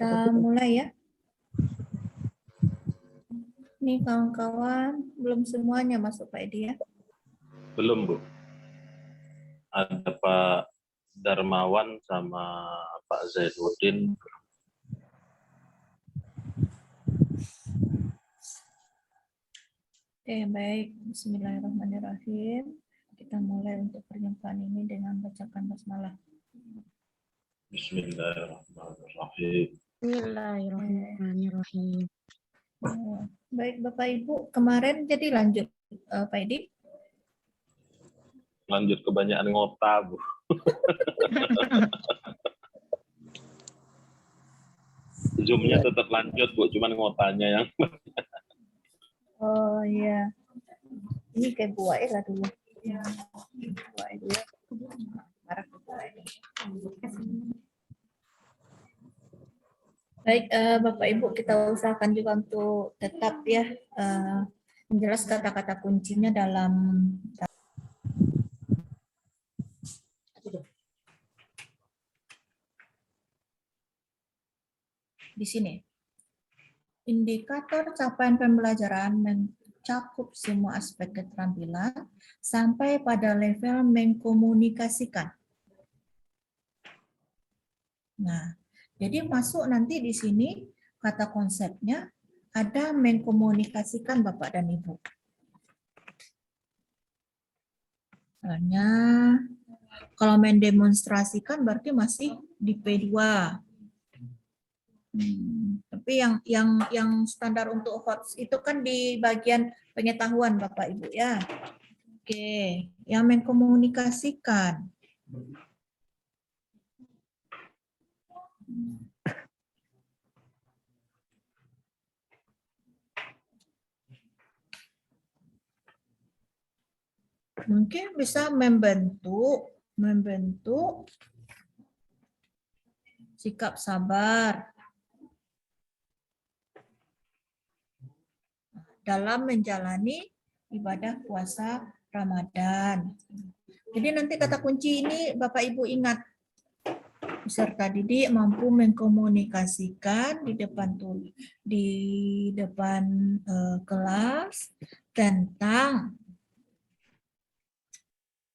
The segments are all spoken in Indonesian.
Kita mulai ya. Nih kawan-kawan, belum semuanya masuk Pak Edi ya? Belum, Bu. Ada Pak Darmawan sama Pak Zainuddin. Oke, baik. Bismillahirrahmanirrahim. Kita mulai untuk perjumpaan ini dengan bacakan basmalah. Bismillahirrahmanirrahim. Bismillahirrahmanirrahim. Baik Bapak Ibu, kemarin jadi lanjut Pak Edi. Lanjut kebanyakan ngota, Bu. Zoom-nya tetap lanjut, Bu. Cuman ngotanya yang... Oh iya. Ini kayak buah lah dulu. Buah dulu. Marah buah. Baik, Bapak Ibu, kita usahakan juga untuk tetap ya menjelas kata-kata kuncinya dalam di sini. Indikator capaian pembelajaran mencakup semua aspek keterampilan sampai pada level mengkomunikasikan. Nah, jadi masuk nanti di sini kata konsepnya ada mengkomunikasikan Bapak dan Ibu. Misalnya kalau mendemonstrasikan berarti masih di P2. Tapi yang standar untuk HOTS itu kan di bagian pengetahuan Bapak Ibu ya. Oke, yang mengkomunikasikan. Mungkin bisa membentuk sikap sabar dalam menjalani ibadah puasa Ramadan. Jadi nanti kata kunci ini Bapak Ibu ingat, peserta didik mampu mengkomunikasikan di depan kelas tentang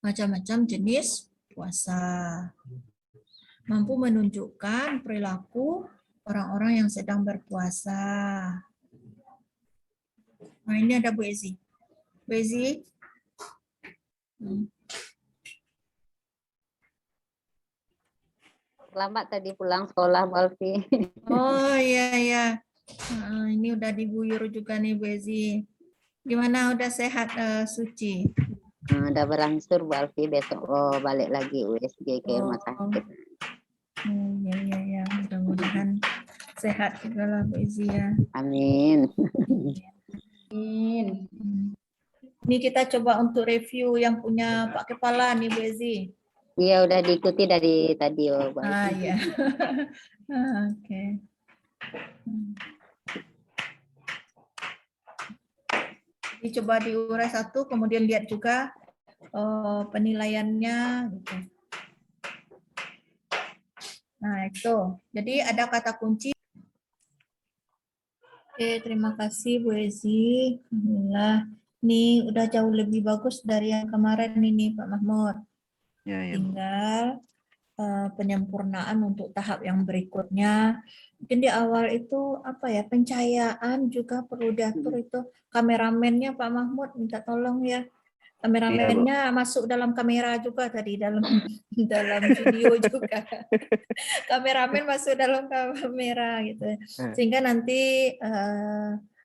macam-macam jenis puasa. Mampu menunjukkan perilaku orang-orang yang sedang berpuasa. Nah, ini ada Bu Ezi. Bu Ezi. Lambat tadi pulang sekolah, Bu Alfi. Oh iya. Ini udah diguyur juga nih Bu Ezi. Gimana, udah sehat Suci? Udah berangsur, Bu Alfi. Besok balik lagi USG ke rumah sakit. Iya. Mudah-mudahan sehat juga lah Bu Ezi ya. Amin. Ini kita coba untuk review yang punya Pak Kepala nih Bu Ezi. Iya, udah diikuti dari tadi, Bu Alfi. Iya. Oke. Jadi coba diurai satu, kemudian lihat juga penilaiannya. Gitu. Nah itu, jadi ada kata kunci. Oke, terima kasih Bu Ezi. Alhamdulillah. Ini udah jauh lebih bagus dari yang kemarin ini Pak Mahmud. Ya. Tinggal penyempurnaan untuk tahap yang berikutnya. Mungkin di awal itu apa ya, pencahayaan juga perlu diatur itu. Kameramennya Pak Mahmud minta tolong ya. Kameramennya masuk dalam kamera juga tadi, dalam video juga. Kameramen masuk dalam kamera gitu. Sehingga nanti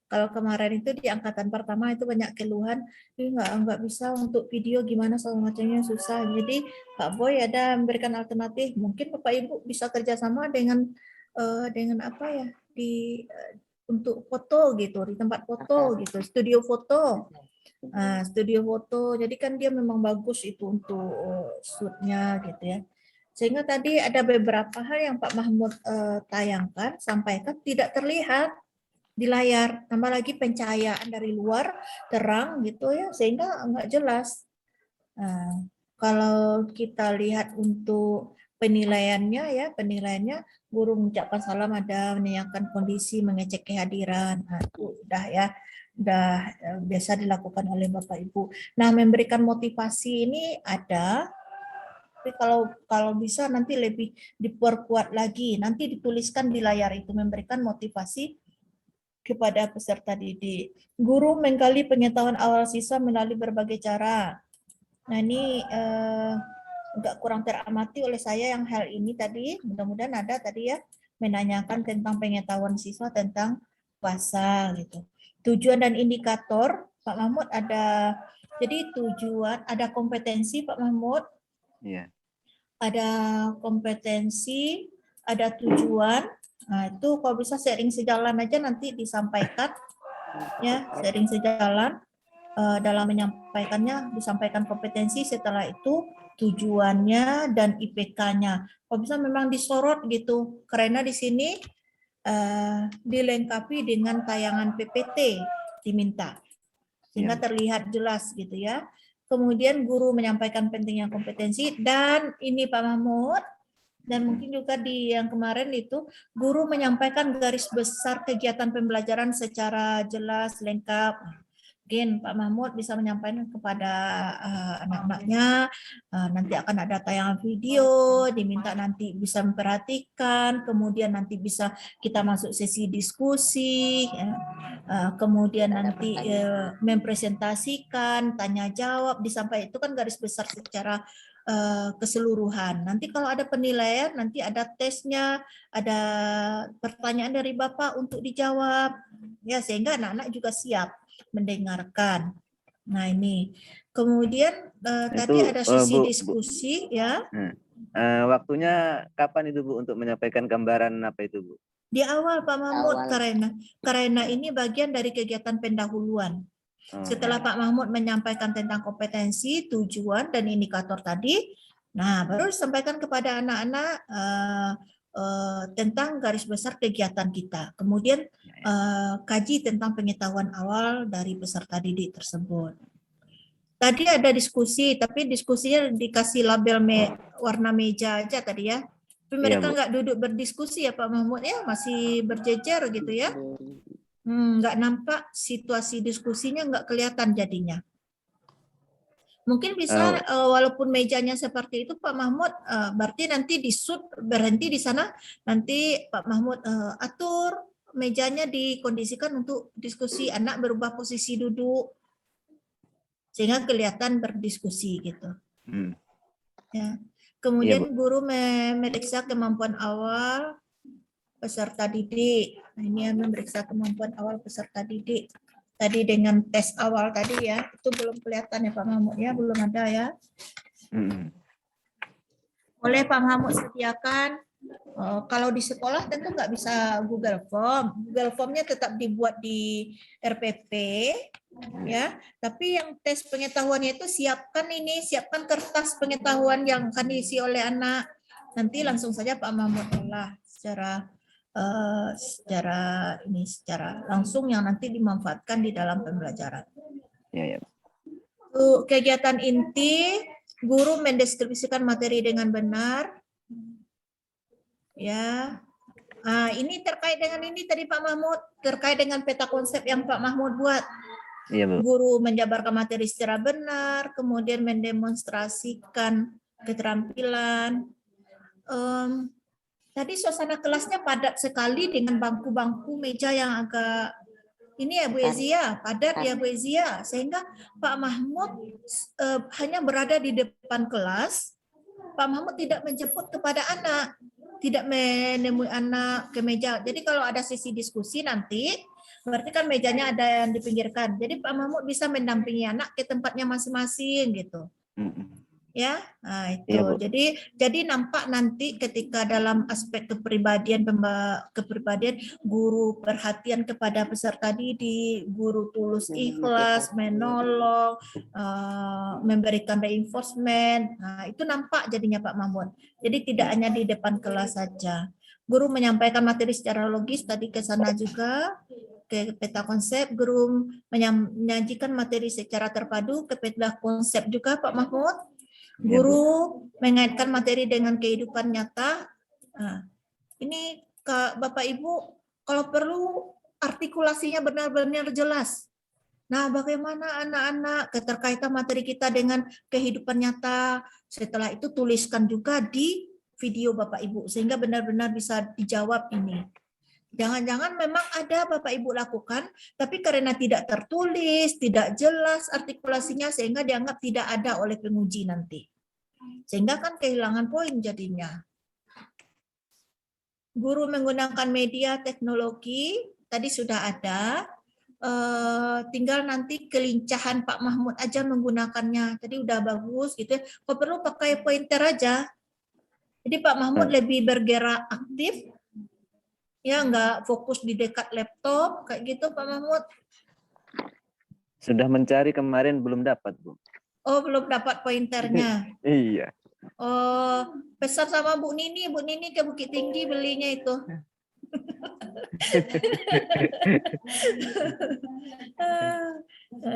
kalau kemarin itu di angkatan pertama itu banyak keluhan, nggak bisa untuk video gimana segala macamnya susah. Jadi Pak Boy ada memberikan alternatif. Mungkin Bapak Ibu bisa kerjasama dengan apa ya untuk foto gitu, di tempat foto gitu, studio foto. Studio foto, jadi kan dia memang bagus itu untuk shootnya gitu ya. Sehingga tadi ada beberapa hal yang Pak Mahmud tayangkan, sampaikan tidak terlihat di layar, tambah lagi pencahayaan dari luar terang gitu ya, sehingga nggak jelas. Kalau kita lihat untuk penilaiannya guru mengucapkan salam ada, menanyakan kondisi, mengecek kehadiran. Nah, itu udah ya, udah biasa dilakukan oleh Bapak Ibu. Nah, memberikan motivasi ini ada, tapi kalau bisa nanti lebih diperkuat lagi. Nanti dituliskan di layar itu, memberikan motivasi kepada peserta didik. Guru menggali pengetahuan awal siswa melalui berbagai cara. Nah, ini agak kurang teramati oleh saya yang hal ini tadi. Mudah-mudahan ada tadi ya, menanyakan tentang pengetahuan siswa tentang puasa gitu. Tujuan dan indikator, Pak Mahmud ada, jadi tujuan, ada kompetensi Pak Mahmud, Iya. ada kompetensi, ada tujuan. Nah, itu kalau bisa sering sejalan aja nanti disampaikan ya, sering sejalan dalam menyampaikannya, disampaikan kompetensi, setelah itu tujuannya dan IPK-nya. Kalau bisa memang disorot gitu, karena di sini dilengkapi dengan tayangan PPT diminta, sehingga terlihat jelas gitu ya. Kemudian guru menyampaikan pentingnya kompetensi, dan ini Pak Mahmud, dan mungkin juga di yang kemarin itu, guru menyampaikan garis besar kegiatan pembelajaran secara jelas, lengkap. Mungkin Pak Mahmud bisa menyampaikan kepada anak-anaknya, nanti akan ada tayangan video, diminta nanti bisa memperhatikan, kemudian nanti bisa kita masuk sesi diskusi, ya. Kemudian nanti mempresentasikan, tanya jawab, disampaikan itu kan garis besar secara keseluruhan. Nanti kalau ada penilaian, nanti ada tesnya, ada pertanyaan dari Bapak untuk dijawab, ya, sehingga anak-anak juga siap mendengarkan. Nah, ini. Kemudian tadi ada sesi Bu, diskusi, ya. Waktunya kapan itu Bu untuk menyampaikan gambaran apa itu Bu? Di awal Pak Mahmud, karena ini bagian dari kegiatan pendahuluan. Setelah Pak Mahmud menyampaikan tentang kompetensi, tujuan, dan indikator tadi, nah baru disampaikan kepada anak-anak tentang garis besar kegiatan kita. Kemudian kaji tentang pengetahuan awal dari peserta didik tersebut. Tadi ada diskusi, tapi diskusinya dikasih label warna meja aja tadi ya. Tapi mereka nggak duduk berdiskusi ya Pak Mahmud ya, masih berjejer gitu ya. Nggak nampak situasi diskusinya, nggak kelihatan jadinya. Mungkin bisa walaupun mejanya seperti itu Pak Mahmud, berarti nanti di shoot berhenti di sana, nanti Pak Mahmud atur mejanya dikondisikan untuk diskusi, anak berubah posisi duduk sehingga kelihatan berdiskusi gitu. Ya. Kemudian guru memeriksa kemampuan awal peserta didik. Nah, ini yang memeriksa kemampuan awal peserta didik. Tadi dengan tes awal tadi ya, itu belum kelihatan ya Pak Mahmud ya, belum ada ya. Boleh Pak Mahmud sediakan. Kalau di sekolah tentu nggak bisa Google Form. Google Formnya tetap dibuat di RPP ya. Tapi yang tes pengetahuannya itu siapkan kertas pengetahuan yang akan diisi oleh anak. Nanti langsung saja Pak Mahmud olah secara langsung yang nanti dimanfaatkan di dalam pembelajaran. Kegiatan inti, guru mendeskripsikan materi dengan benar. Ya, ini terkait dengan ini tadi Pak Mahmud, terkait dengan peta konsep yang Pak Mahmud buat. Guru menjabarkan materi secara benar, kemudian mendemonstrasikan keterampilan. Tadi suasana kelasnya padat sekali dengan bangku-bangku meja yang agak ini ya Bu Ezia, padat ya Bu Ezia, sehingga Pak Mahmud hanya berada di depan kelas. Pak Mahmud tidak menjemput kepada anak, tidak menemui anak ke meja. Jadi kalau ada sesi diskusi nanti, berarti kan mejanya ada yang dipinggirkan. Jadi Pak Mahmud bisa mendampingi anak ke tempatnya masing-masing gitu. Ya, nah itu. Jadi nampak nanti ketika dalam aspek kepribadian guru perhatian kepada peserta didik, guru tulus ikhlas, menolong, memberikan reinforcement. Nah, itu nampak jadinya Pak Mahmud. Jadi tidak hanya di depan kelas saja. Guru menyampaikan materi secara logis tadi ke sana juga, ke peta konsep. Guru menyajikan materi secara terpadu ke peta konsep juga Pak Mahmud. Guru mengaitkan materi dengan kehidupan nyata. Ini Bapak Ibu, kalau perlu artikulasinya benar-benar jelas. Nah, bagaimana anak-anak keterkaitan materi kita dengan kehidupan nyata. Setelah itu tuliskan juga di video Bapak Ibu sehingga benar-benar bisa dijawab ini. Jangan-jangan memang ada Bapak Ibu lakukan, tapi karena tidak tertulis, tidak jelas artikulasinya sehingga dianggap tidak ada oleh penguji nanti. Sehingga kan kehilangan poin jadinya. Guru menggunakan media teknologi, tadi sudah ada. Tinggal nanti kelincahan Pak Mahmud aja menggunakannya. Tadi udah bagus gitu. Kalau perlu pakai pointer aja. Jadi Pak Mahmud lebih bergerak aktif, ya nggak fokus di dekat laptop kayak gitu Pak Mahmud. Sudah mencari kemarin belum dapat, Bu. Oh, belum dapat pointernya. Iya. Oh, pesan sama Bu Nini ke Bukit Tinggi belinya itu.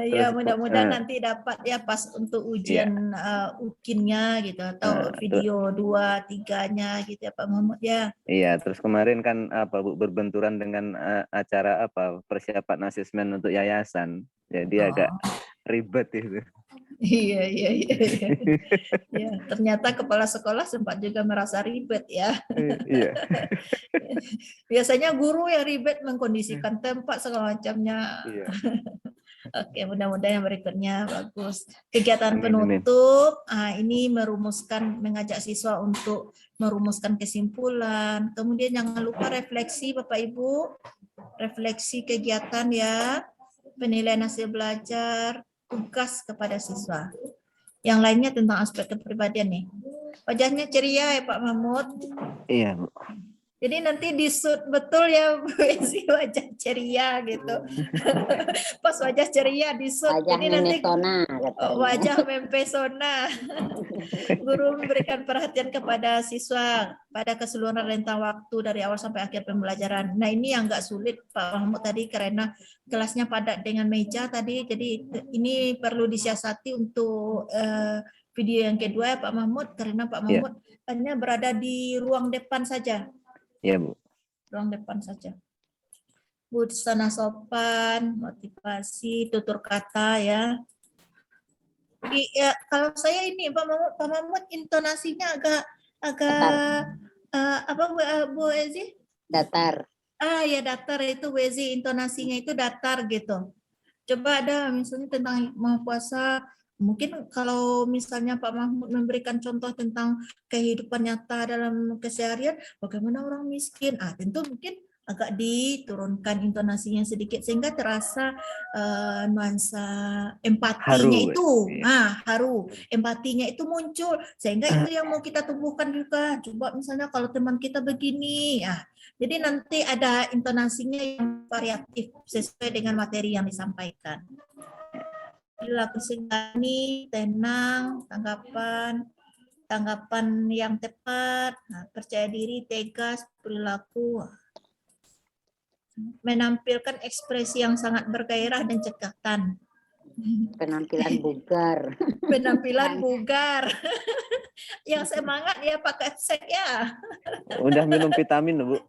Ya, mudah-mudahan nanti dapat ya pas untuk ujian ukinnya gitu atau video 2-3-nya gitu ya Pak Mahmud ya. Iya, terus kemarin kan Bu berbenturan dengan acara persiapan asesmen untuk yayasan. Jadi agak ribet itu. Iya. Ya, ternyata kepala sekolah sempat juga merasa ribet ya. Iya. Biasanya guru yang ribet mengkondisikan tempat segala macamnya. Iya. Oke, mudah-mudahan yang berikutnya bagus. Kegiatan penutup, ini mengajak siswa untuk merumuskan kesimpulan. Kemudian jangan lupa refleksi Bapak Ibu, refleksi kegiatan ya, penilaian hasil belajar, tugas kepada siswa. Yang lainnya tentang aspek kepribadian nih. Wajahnya ceria ya Pak Mahmud. Iya, Bu. Jadi nanti disut betul ya Bu Esi, wajah ceria gitu. Pas wajah ceria disut. Jadi nanti wajah mempesona. Guru memberikan perhatian kepada siswa pada keseluruhan rentang waktu dari awal sampai akhir pembelajaran. Nah, ini yang agak sulit Pak Mahmud tadi karena kelasnya padat dengan meja tadi. Jadi ini perlu disiasati untuk video yang kedua ya Pak Mahmud, karena Pak Mahmud hanya berada di ruang depan saja. Iya, Bu. Ruang depan saja. Busana sopan, motivasi, tutur kata ya. Kalau saya ini Pak Mahmud intonasinya agak apa Bu Ezi? Datar. Ya datar itu Bu Ezi, intonasinya itu datar gitu. Coba ada misalnya tentang mau puasa. Mungkin kalau misalnya Pak Mahmud memberikan contoh tentang kehidupan nyata dalam keseharian, bagaimana orang miskin, tentu mungkin agak diturunkan intonasinya sedikit sehingga terasa nuansa empatinya haru, empatinya itu muncul sehingga itu yang mau kita tumbuhkan juga. Coba misalnya kalau teman kita begini, jadi nanti ada intonasinya yang variatif sesuai dengan materi yang disampaikan. Perilaku singkani, tenang, tanggapan yang tepat, percaya diri, tegas, perilaku, menampilkan ekspresi yang sangat bergairah dan cekatan. Penampilan bugar. Penampilan bugar. Yang semangat ya Pak Kepsek ya. Udah minum vitamin, Bu.